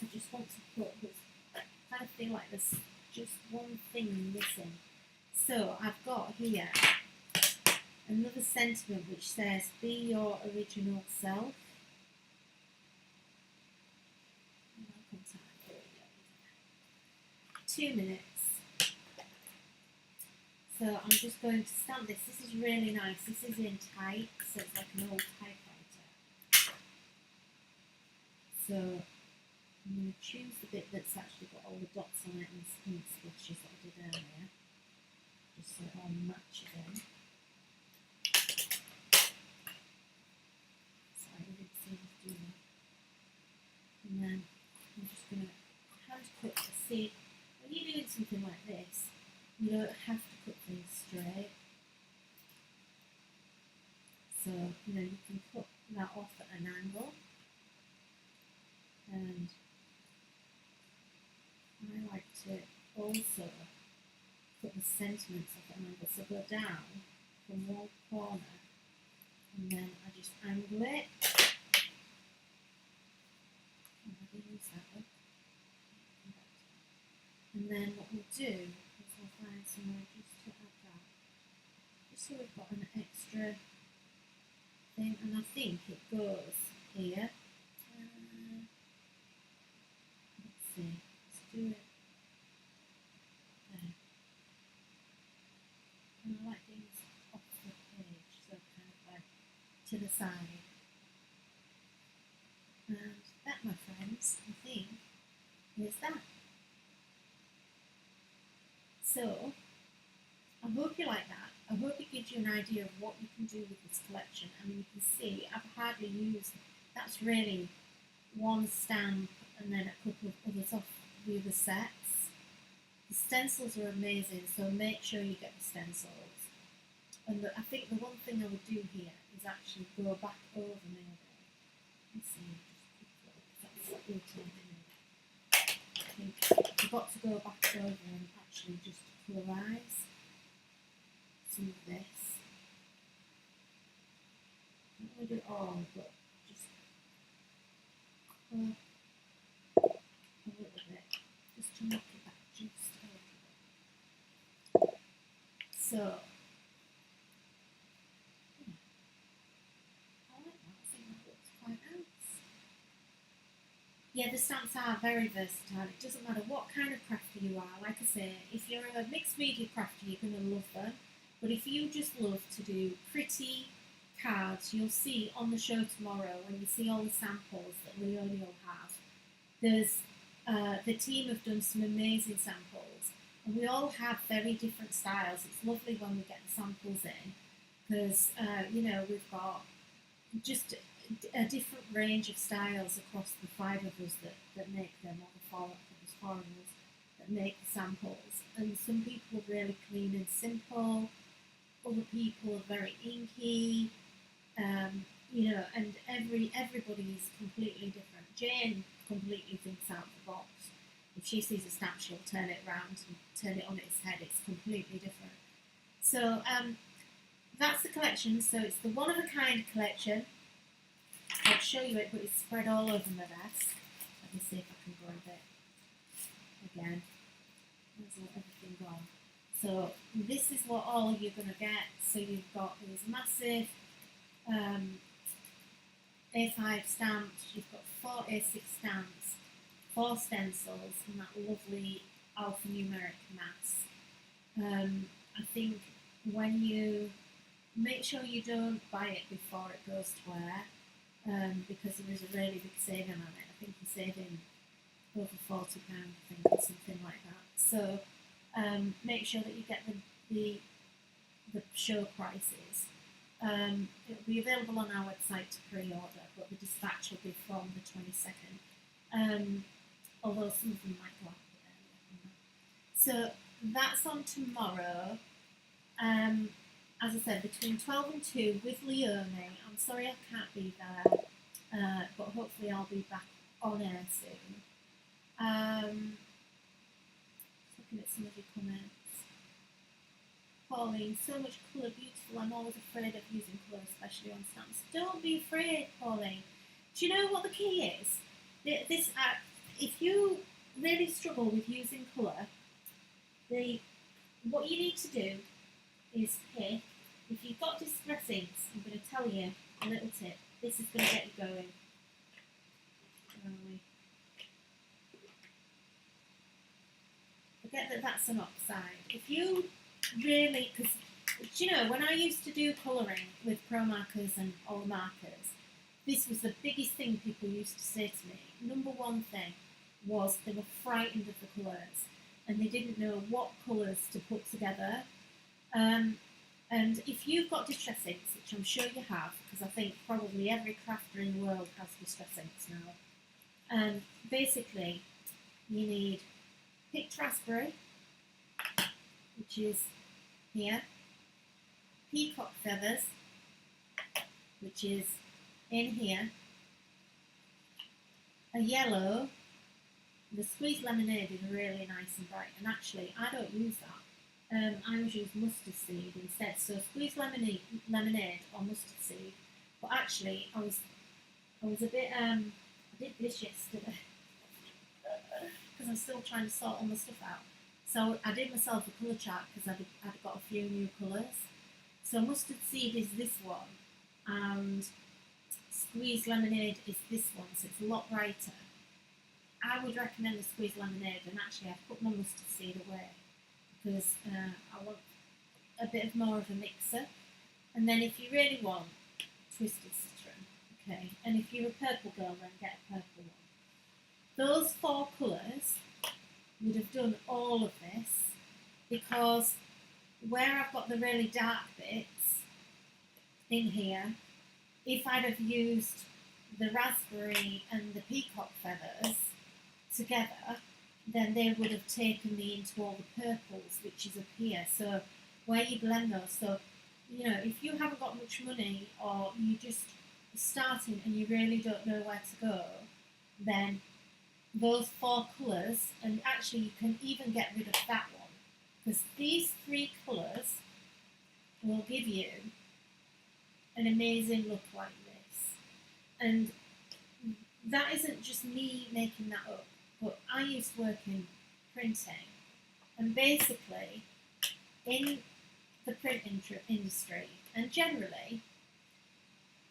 I just want to put this, I kind of feel like there's just one thing missing. So I've got here another sentiment which says, be your original self. 2 minutes. So I'm just going to stamp this. This is really nice. This is in type, so it's like an old typewriter. So I'm going to choose the bit that's actually got all the dots on it and ink splashes that I did earlier, just so it all matches in. Sorry, I didn't see us do that. And then I'm just going to hand cut the seed. When you're doing something like this, you don't have to cut things straight. So, you know, you can cut that off at an angle. And I like to also put the sentiments of an angle. So go down from one corner and then I just angle it. And then what we'll do is we'll find somewhere just to add that. Just so we've got an extra thing, and I think it goes here. Let's see, let's do it there. And I like things off the page, so kind of like to the side. And that, my friends, I think is that. So, I hope you like that. I hope it gives you an idea of what you can do with this collection. I mean, you can see I've hardly used, that's really one stamp and then a couple of others off the other sets. The stencils are amazing, so make sure you get the stencils. And I think the one thing I would do here is actually go back over maybe. Let's see, just quickly, that's I think you've got to go back over and actually just colorise some of this. I don't want to do it all, but just colour a little bit, just to knock it back just a little bit. So, I like that. I think that looks quite nice. Yeah, the stamps are very versatile. It doesn't matter what kind of crafter you are. Like I say, if you're a mixed media crafter, you're going to love them. But if you just love to do pretty cards, you'll see on the show tomorrow, when you see all the samples that Leonie will have, there's the team have done some amazing samples. And we all have very different styles. It's lovely when we get the samples in, because, you know, we've got just a different range of styles across the 5 of us that make them, or the 4 of us that make the samples. And some people are really clean and simple, other people are very inky, you know, and everybody is completely different. Jane completely thinks out of the box. If she sees a stamp, she'll turn it around and turn it on its head. It's completely different. So that's the collection. So it's the One of a Kind collection. I'll show you it, but it's spread all over my desk. Let me see if I can grab it again. Where's everything gone? So this is what all you're going to get. So you've got these massive A5 stamps, you've got 4 A6 stamps, 4 stencils, and that lovely alphanumeric mask. I think when you make sure you don't buy it before it goes to wear, because there is a really big saving on it. I think you're saving over £40, I think, or something like that. So make sure that you get the show prices. It'll be available on our website to pre-order, but the dispatch will be from the 22nd. Although some of them might go out a bit earlier than that. So that's on tomorrow. As I said, between 12 and 2 with Leonie. I'm sorry I can't be there, but hopefully I'll be back on air soon. Looking at some of your comments. Pauline, so much colour, beautiful. I'm always afraid of using colour, especially on stamps. Don't be afraid, Pauline. Do you know what the key is? If you really struggle with using colour, what you need to do is pick. If you've got distress inks, I'm going to tell you a little tip. This is going to get you going. Forget that that's an oxide. If you really, because do you know, when I used to do colouring with pro markers and all markers, this was the biggest thing people used to say to me. Number one thing, was they were frightened of the colours and they didn't know what colours to put together. And if you've got distress inks, which I'm sure you have, because I think probably every crafter in the world has distress inks now, basically you need picked raspberry, which is here, peacock feathers, which is in here, a yellow. The squeezed lemonade is really nice and bright, and actually I don't use that. I always use mustard seed instead. So squeezed lemonade or mustard seed. But actually, I was a bit. I did this yesterday because I'm still trying to sort all my stuff out. So I did myself a colour chart because I'd got a few new colours. So mustard seed is this one, and squeezed lemonade is this one. So it's a lot brighter. I would recommend the squeezed lemonade, and actually I've put my mustard seed away because I want a bit more of a mixer. And then if you really want twisted citron, okay, and if you're a purple girl, then get a purple one. Those 4 colours would have done all of this, because where I've got the really dark bits in here, if I'd have used the raspberry and the peacock feathers together, then they would have taken me into all the purples, which is up here. So where you blend those, so you know, if you haven't got much money or you just starting and you really don't know where to go, then those 4 colours, and actually you can even get rid of that one, because these 3 colours will give you an amazing look like this. And that isn't just me making that up, but I used to work in printing, and basically in the print industry, and generally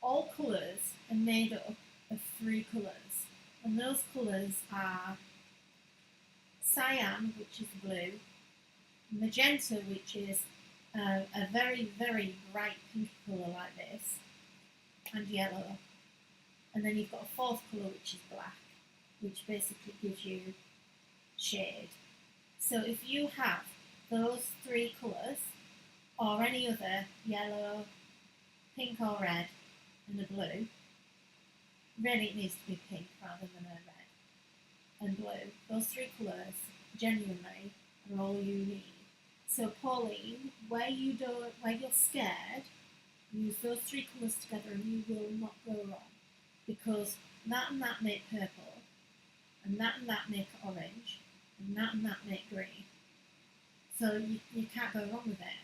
all colours are made up of 3 colours, and those colours are cyan, which is blue, magenta, which is a very, very bright pink colour like this, and yellow. And then you've got a 4th colour, which is black, which basically gives you shade. So if you have those 3 colours, or any other yellow, pink or red, and a blue, really it needs to be pink rather than a red, and blue. Those 3 colours, genuinely, are all you need. So Pauline, where you're scared, use those 3 colours together and you will not go wrong. Because that and that make purple, and that make orange, and that make green. So you can't go wrong with it.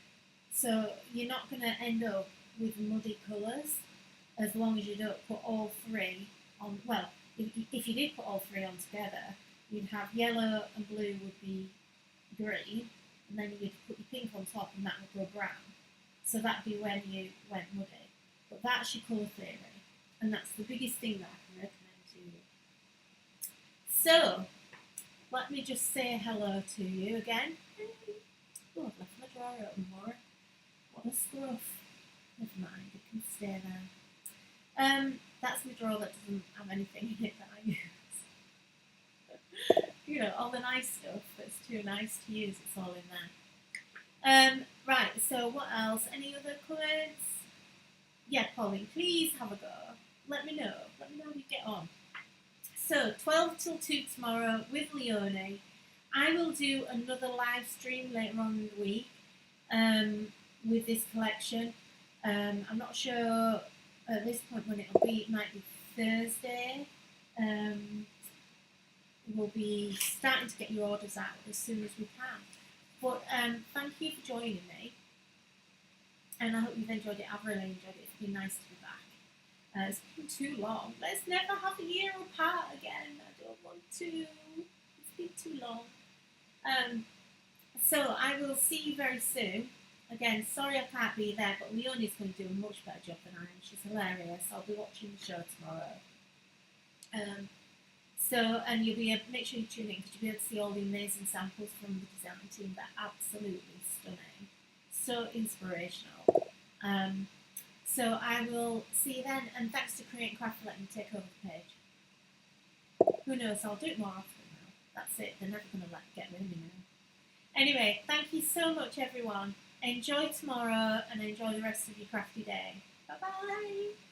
So you're not going to end up with muddy colours as long as you don't put all 3 on. Well, if you did put all 3 on together, you'd have yellow and blue would be green, and then you'd put your pink on top and that would go brown. So that'd be when you went muddy. But that's your colour theory. And that's the biggest thing that I can recommend to you. So, let me just say hello to you again. Oh, I've left my drawer open more. What a scruff. Never mind, it can stay there. That's my drawer that doesn't have anything in it that I use. You know, all the nice stuff that's too nice to use, it's all in there. Right, so what else? Any other comments? Yeah, Pauline, please have a go. Let me know how you get on. So, 12 till 2 tomorrow with Leonie. I will do another live stream later on in the week with this collection. I'm not sure at this point when it'll be. It might be Thursday. We'll be starting to get your orders out as soon as we can. But thank you for joining me. And I hope you've enjoyed it. I've really enjoyed it. It's been nice to be back. It's been too long. Let's never have a year apart again. I don't want to. It's been too long. So I will see you very soon. Again, sorry I can't be there, but Leonie's going to do a much better job than I am. She's hilarious. I'll be watching the show tomorrow. And you'll be able, make sure you tune in because you'll be able to see all the amazing samples from the design team. They're absolutely stunning. So inspirational. So I will see you then, and thanks to Create and Craft for letting me take over the page. Who knows, I'll do it more often now. That's it. They're never going to get rid of me now. Anyway, thank you so much, everyone. Enjoy tomorrow and enjoy the rest of your crafty day. Bye-bye.